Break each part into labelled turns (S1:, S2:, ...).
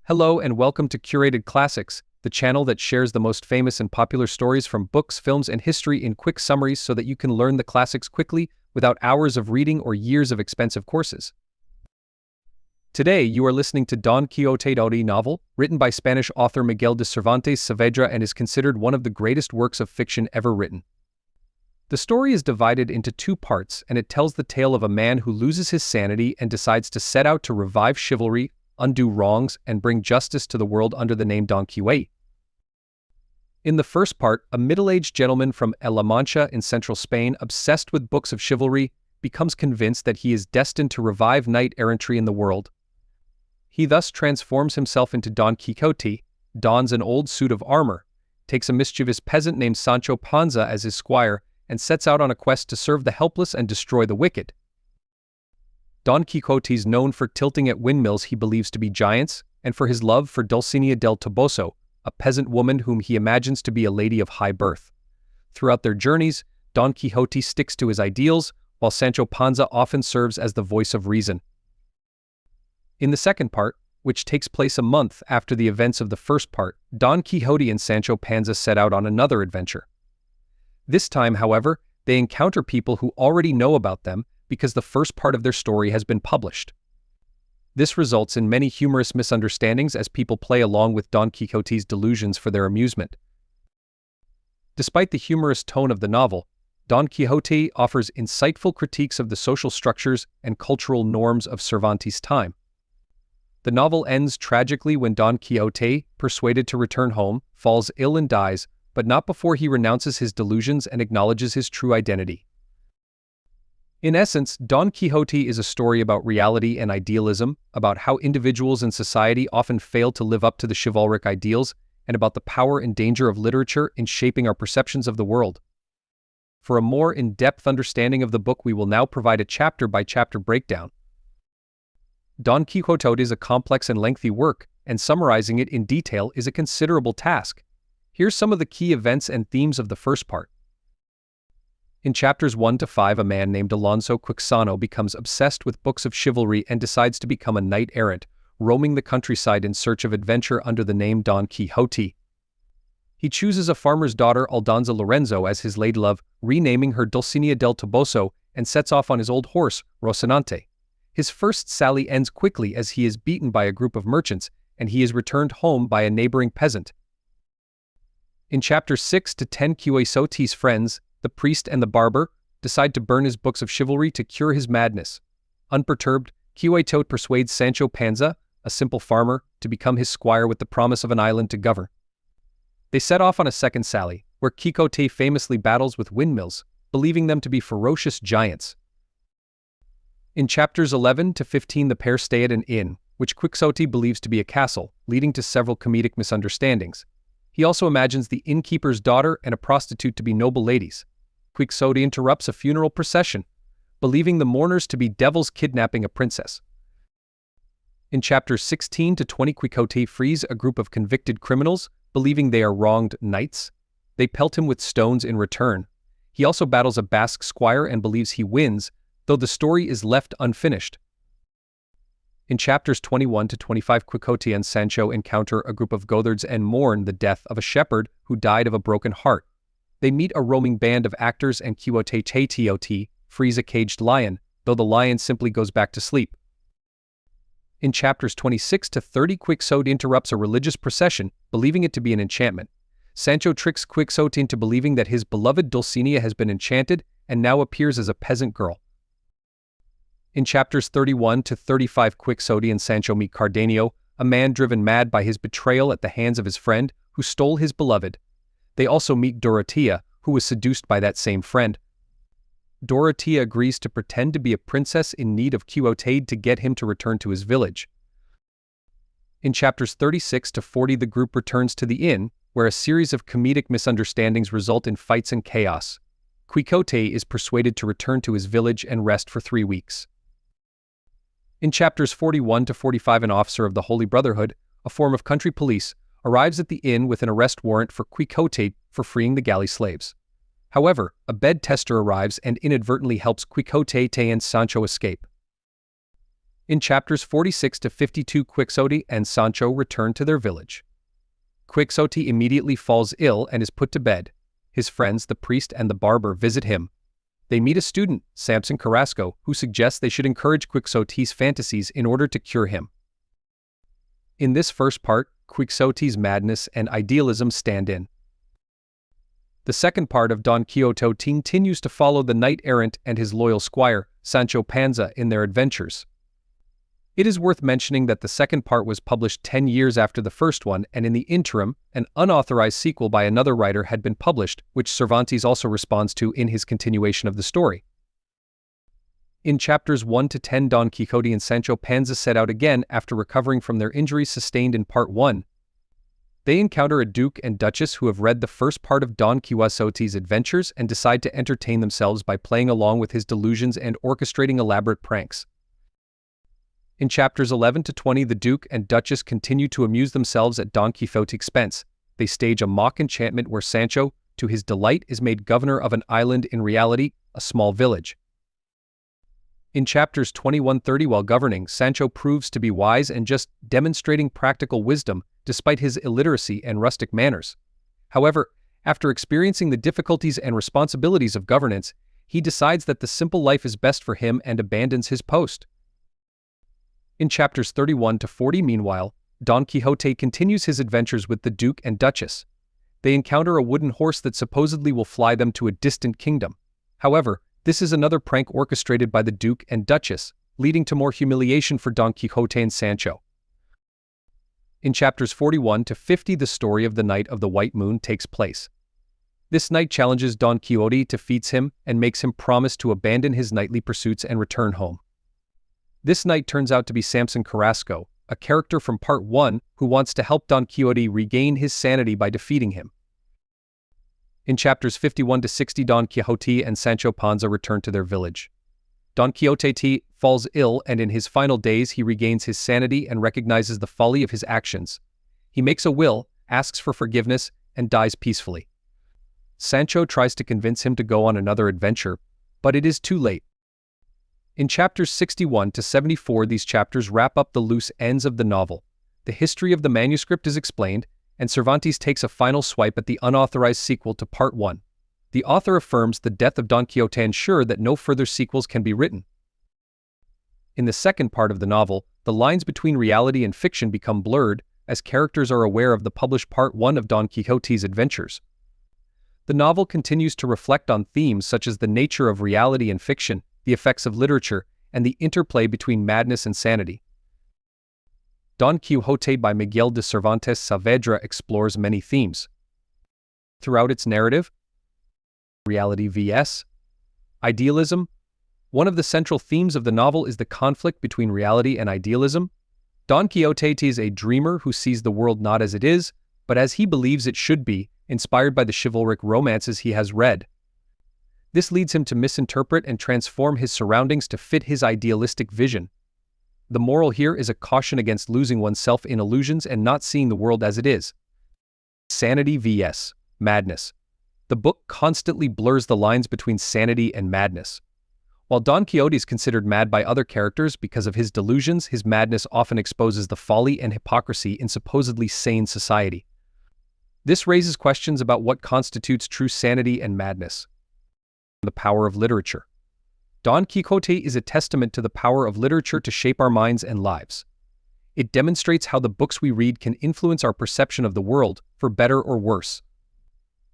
S1: Hello and welcome to Curated Classics, the channel that shares the most famous and popular stories from books, films, and history in quick summaries so that you can learn the classics quickly without hours of reading or years of expensive courses. Today, you are listening to Don Quixote novel, written by Spanish author Miguel de Cervantes Saavedra and is considered one of the greatest works of fiction ever written. The story is divided into two parts, and it tells the tale of a man who loses his sanity and decides to set out to revive chivalry, undo wrongs, and bring justice to the world under the name Don Quixote. In the first part, a middle-aged gentleman from La Mancha in central Spain, obsessed with books of chivalry, becomes convinced that he is destined to revive knight-errantry in the world. He thus transforms himself into Don Quixote, dons an old suit of armor, takes a mischievous peasant named Sancho Panza as his squire, and sets out on a quest to serve the helpless and destroy the wicked. Don Quixote is known for tilting at windmills he believes to be giants, and for his love for Dulcinea del Toboso, a peasant woman whom he imagines to be a lady of high birth. Throughout their journeys, Don Quixote sticks to his ideals, while Sancho Panza often serves as the voice of reason. In the second part, which takes place a month after the events of the first part, Don Quixote and Sancho Panza set out on another adventure. This time, however, they encounter people who already know about them because the first part of their story has been published. This results in many humorous misunderstandings as people play along with Don Quixote's delusions for their amusement. Despite the humorous tone of the novel, Don Quixote offers insightful critiques of the social structures and cultural norms of Cervantes' time. The novel ends tragically when Don Quixote, persuaded to return home, falls ill and dies, but not before he renounces his delusions and acknowledges his true identity. In essence, Don Quixote is a story about reality and idealism, about how individuals in society often fail to live up to the chivalric ideals, and about the power and danger of literature in shaping our perceptions of the world. For a more in-depth understanding of the book, we will now provide a chapter-by-chapter breakdown. Don Quixote is a complex and lengthy work, and summarizing it in detail is a considerable task. Here's some of the key events and themes of the first part. In chapters 1 to 5, a man named Alonso Quixano becomes obsessed with books of chivalry and decides to become a knight-errant, roaming the countryside in search of adventure under the name Don Quixote. He chooses a farmer's daughter, Aldonza Lorenzo, as his ladylove, renaming her Dulcinea del Toboso, and sets off on his old horse, Rocinante. His first sally ends quickly as he is beaten by a group of merchants, and he is returned home by a neighboring peasant. In chapters 6 to 10, Quixote's friends, the priest and the barber, decide to burn his books of chivalry to cure his madness. Unperturbed, Quixote persuades Sancho Panza, a simple farmer, to become his squire with the promise of an island to govern. They set off on a second sally, where Quixote famously battles with windmills, believing them to be ferocious giants. In chapters 11 to 15, the pair stay at an inn, which Quixote believes to be a castle, leading to several comedic misunderstandings. He also imagines the innkeeper's daughter and a prostitute to be noble ladies. Quixote interrupts a funeral procession, believing the mourners to be devils kidnapping a princess. In chapters 16 to 20, Quixote frees a group of convicted criminals, believing they are wronged knights. They pelt him with stones in return. He also battles a Basque squire and believes he wins, though the story is left unfinished. In chapters 21 to 25, Quixote and Sancho encounter a group of Goatherds and mourn the death of a shepherd who died of a broken heart. They meet a roaming band of actors and Quixote frees a caged lion, though the lion simply goes back to sleep. In chapters 26 to 30, Quixote interrupts a religious procession, believing it to be an enchantment. Sancho tricks Quixote into believing that his beloved Dulcinea has been enchanted and now appears as a peasant girl. In chapters 31 to 35, Quixote and Sancho meet Cardenio, a man driven mad by his betrayal at the hands of his friend, who stole his beloved. They also meet Dorotea, who was seduced by that same friend. Dorotea agrees to pretend to be a princess in need of Quixote to get him to return to his village. In chapters 36 to 40, the group returns to the inn, where a series of comedic misunderstandings result in fights and chaos. Quixote is persuaded to return to his village and rest for 3 weeks. In chapters 41 to 45, an officer of the Holy Brotherhood, a form of country police, arrives at the inn with an arrest warrant for Quixote for freeing the galley slaves. However, a bed tester arrives and inadvertently helps Quixote and Sancho escape. In chapters 46 to 52, Quixote and Sancho return to their village. Quixote immediately falls ill and is put to bed. His friends, the priest and the barber, visit him. They meet a student, Samson Carrasco, who suggests they should encourage Quixote's fantasies in order to cure him. In this first part, Quixote's madness and idealism stand in. The second part of Don Quixote continues to follow the knight-errant and his loyal squire, Sancho Panza, in their adventures. It is worth mentioning that the second part was published 10 years after the first one, and in the interim, an unauthorized sequel by another writer had been published, which Cervantes also responds to in his continuation of the story. In chapters 1 to 10, Don Quixote and Sancho Panza set out again after recovering from their injuries sustained in part 1. They encounter a duke and duchess who have read the first part of Don Quixote's adventures and decide to entertain themselves by playing along with his delusions and orchestrating elaborate pranks. In chapters 11 to 20, the Duke and Duchess continue to amuse themselves at Don Quixote's expense. They stage a mock enchantment where Sancho, to his delight, is made governor of an island, in reality, a small village. In chapters 21-30, while governing, Sancho proves to be wise and just, demonstrating practical wisdom despite his illiteracy and rustic manners. However, after experiencing the difficulties and responsibilities of governance, he decides that the simple life is best for him and abandons his post. In chapters 31 to 40, meanwhile, Don Quixote continues his adventures with the Duke and Duchess. They encounter a wooden horse that supposedly will fly them to a distant kingdom. However, this is another prank orchestrated by the Duke and Duchess, leading to more humiliation for Don Quixote and Sancho. In chapters 41 to 50, the story of the Knight of the White Moon takes place. This knight challenges Don Quixote, defeats him, and makes him promise to abandon his knightly pursuits and return home. This knight turns out to be Samson Carrasco, a character from part 1 who wants to help Don Quixote regain his sanity by defeating him. In chapters 51 to 60, Don Quixote and Sancho Panza return to their village. Don Quixote falls ill, and in his final days he regains his sanity and recognizes the folly of his actions. He makes a will, asks for forgiveness, and dies peacefully. Sancho tries to convince him to go on another adventure, but it is too late. In chapters 61 to 74, these chapters wrap up the loose ends of the novel. The history of the manuscript is explained, and Cervantes takes a final swipe at the unauthorized sequel to Part 1. The author affirms the death of Don Quixote, ensured that no further sequels can be written. In the second part of the novel, the lines between reality and fiction become blurred, as characters are aware of the published Part 1 of Don Quixote's adventures. The novel continues to reflect on themes such as the nature of reality and fiction, the effects of literature, and the interplay between madness and sanity. Don Quixote by Miguel de Cervantes Saavedra explores many themes. Throughout its narrative, reality vs. idealism. One of the central themes of the novel is the conflict between reality and idealism. Don Quixote is a dreamer who sees the world not as it is, but as he believes it should be, inspired by the chivalric romances he has read. This leads him to misinterpret and transform his surroundings to fit his idealistic vision. The moral here is a caution against losing oneself in illusions and not seeing the world as it is. Sanity vs. madness. The book constantly blurs the lines between sanity and madness. While Don Quixote is considered mad by other characters because of his delusions, his madness often exposes the folly and hypocrisy in supposedly sane society. This raises questions about what constitutes true sanity and madness. The power of literature. Don Quixote is a testament to the power of literature to shape our minds and lives. It demonstrates how the books we read can influence our perception of the world, for better or worse.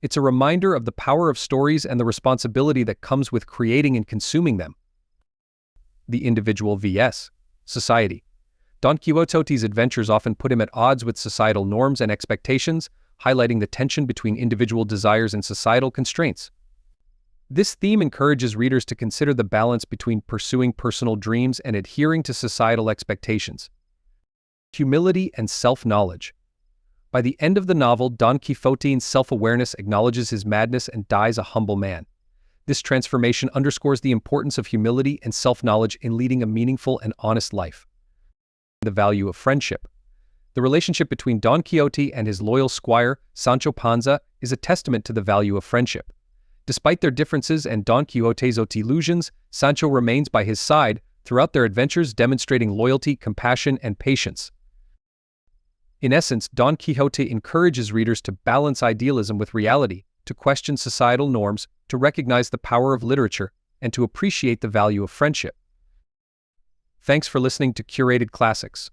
S1: It's a reminder of the power of stories and the responsibility that comes with creating and consuming them. The individual vs. society. Don Quixote's adventures often put him at odds with societal norms and expectations, highlighting the tension between individual desires and societal constraints. This theme encourages readers to consider the balance between pursuing personal dreams and adhering to societal expectations. Humility and self-knowledge. By the end of the novel, Don Quixote's self-awareness acknowledges his madness and dies a humble man. This transformation underscores the importance of humility and self-knowledge in leading a meaningful and honest life. The value of friendship. The relationship between Don Quixote and his loyal squire, Sancho Panza, is a testament to the value of friendship. Despite their differences and Don Quixote's illusions, Sancho remains by his side, throughout their adventures demonstrating loyalty, compassion, and patience. In essence, Don Quixote encourages readers to balance idealism with reality, to question societal norms, to recognize the power of literature, and to appreciate the value of friendship. Thanks for listening to Curated Classics.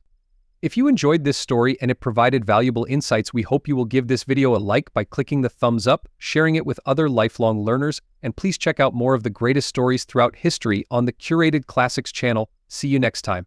S1: If you enjoyed this story and it provided valuable insights, we hope you will give this video a like by clicking the thumbs up, sharing it with other lifelong learners, and please check out more of the greatest stories throughout history on the Curated Classics channel. See you next time.